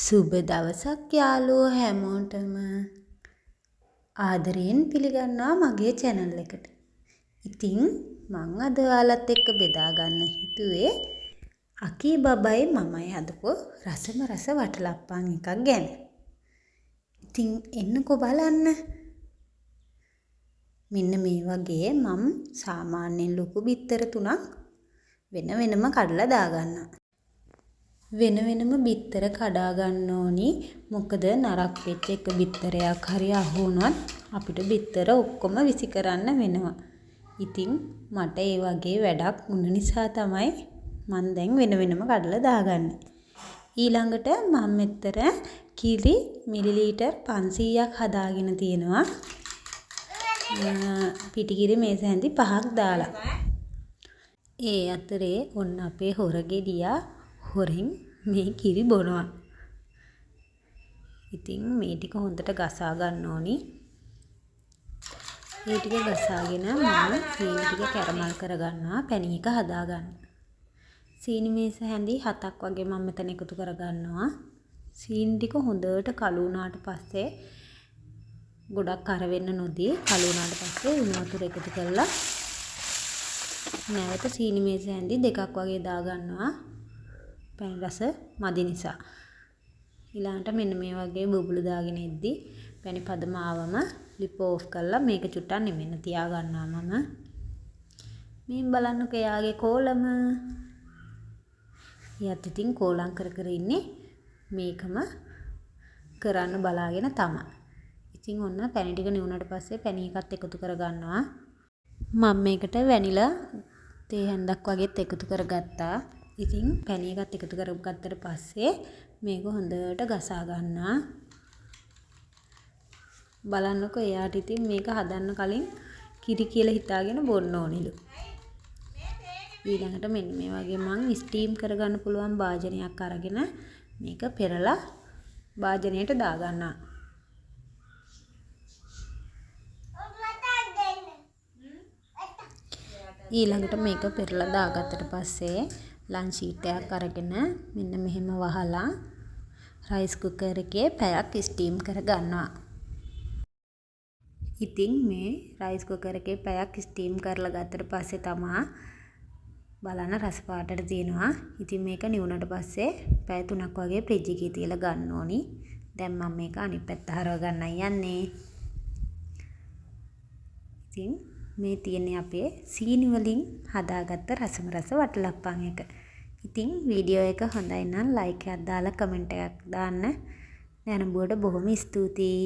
සුබ දවසක් යාළුවෝ හැමෝටම ආදරයෙන් පිළිගන්නවා මගේ channel එකට. ඉතින් මං අද ඔයාලත් එක්ක බෙදා ගන්න හිතුවේ අකී බබයි මමයි හදපු රසම රස වටලප්පන් එකක් ගැන. ඉතින් එන්නකෝ බලන්න. මෙන්න මේ වගේ මම සාමාන්‍යයෙන් ලොකු බිත්තර 3ක් වෙන වෙනම කඩලා දාගන්නවා. වෙන වෙනම බිත්තර කඩා ගන්න ඕනි. මොකද නරක් වෙච්ච එක බිත්තරයක් හරි අහු වුණොත් අපිට බිත්තර ඔක්කොම විසි කරන්න වෙනවා. ඉතින් මට ඒ වගේ වැඩක් වුණ නිසා තමයි මම දැන් වෙන වෙනම කඩලා දාගන්නේ. ඊළඟට මම මෙතර කිරි මිලිලීටර් 500ක් හදාගෙන තියෙනවා. පිටිකිරි මේස හැඳි 5ක් දාලා. ඒ අතරේ ඔන්න අපේ හොරගෙඩියා හොරෙන් මේ කිරි බොනවා. ඉතින් මේ ටික හොඳට ගසා ගන්න ඕනි. මේ ටික ගසාගෙන මම සීනි ටික කැරමල් කරගන්නවා. පැණි එක හදාගන්න. සීනි මේස හැඳි 7ක් වගේ මම මෙතන එකතු කරගන්නවා. සීනි ටික හොඳට කළු වුණාට පස්සේ ගොඩක් කර වෙන්න නොදී කළු වුණාට පස්සේ උණු වතුර එකතු කරලා නැවත සීනි මේස හැඳි 2ක් වගේ දාගන්නවා. පැණි රස මදි නිසා. ඊළඟට මෙන්න මේ වගේ බුබුලු දාගෙන ඉද්දි පැණි පදම ආවම ලිප ඕෆ් කරලා මේක චුට්ටක් නිවෙන්න තියා ගන්නවා මම. මේ බලන්නකෝ එයාගේ කෝලම. එයාත් ඉතින් කෝලම් කර කර ඉන්නේ මේකම කරන්න බලාගෙන තමයි. ඉතින් ඔන්න පැණි ටික නිවුණට පස්සේ පැණි එකත් එකතු කර ගන්නවා. මම මේකට වැනිලා තේ හැන්දක් වගේත් එකතු කරගත්තා. ඉතින් පැණි එකත් එකතු කරගත්තට පස්සේ මේක හොඳට ගසා ගන්නවා. බලන්නකෝ එයාට ඉතින් මේක හදන්න කලින් කිරි කියලා හිතාගෙන බොන්න ඕනිලු. ඊළඟට මෙන්න මේ වගේ මං ස්ටීම් කරගන්න පුළුවන් භාජනයක් අරගෙන මේක පෙරලා භාජනයට දාගන්නවා. ඊළඟට මේක පෙරලා දාගත්තට පස්සේ ලන්ච් ෂීට් එකක් අරගෙන මෙන්න මෙහෙම වහලා රයිස් කුකර් එකේ පැයක් ස්ටීම් කරගන්නවා. ඉතින් මේ රයිස් කුකර් එකේ පැයක් ස්ටීම් කරලා ගත්තට පස්සේ තමයි බලන්න රස පාටට තියෙනවා. ඉතින් මේක නිවුණට පස්සේ පැය 3ක් වගේ ෆ්‍රිජ් එකේ තියලා ගන්න ඕනි. දැන් මම මේක අනිත් පැත්ත හරව ගන්නයි යන්නේ. ඉතින් මේ තියෙන්නේ අපේ සීනි වලින් හදාගත්ත රසම රස වටලප්පන් එක. ඉතින් වීඩියෝ එක හොඳයි නම් ලයික් එකක් දාලා කමෙන්ට් එකක් දාන්න. දැනුඹුවට බොහොම ස්තුතියි.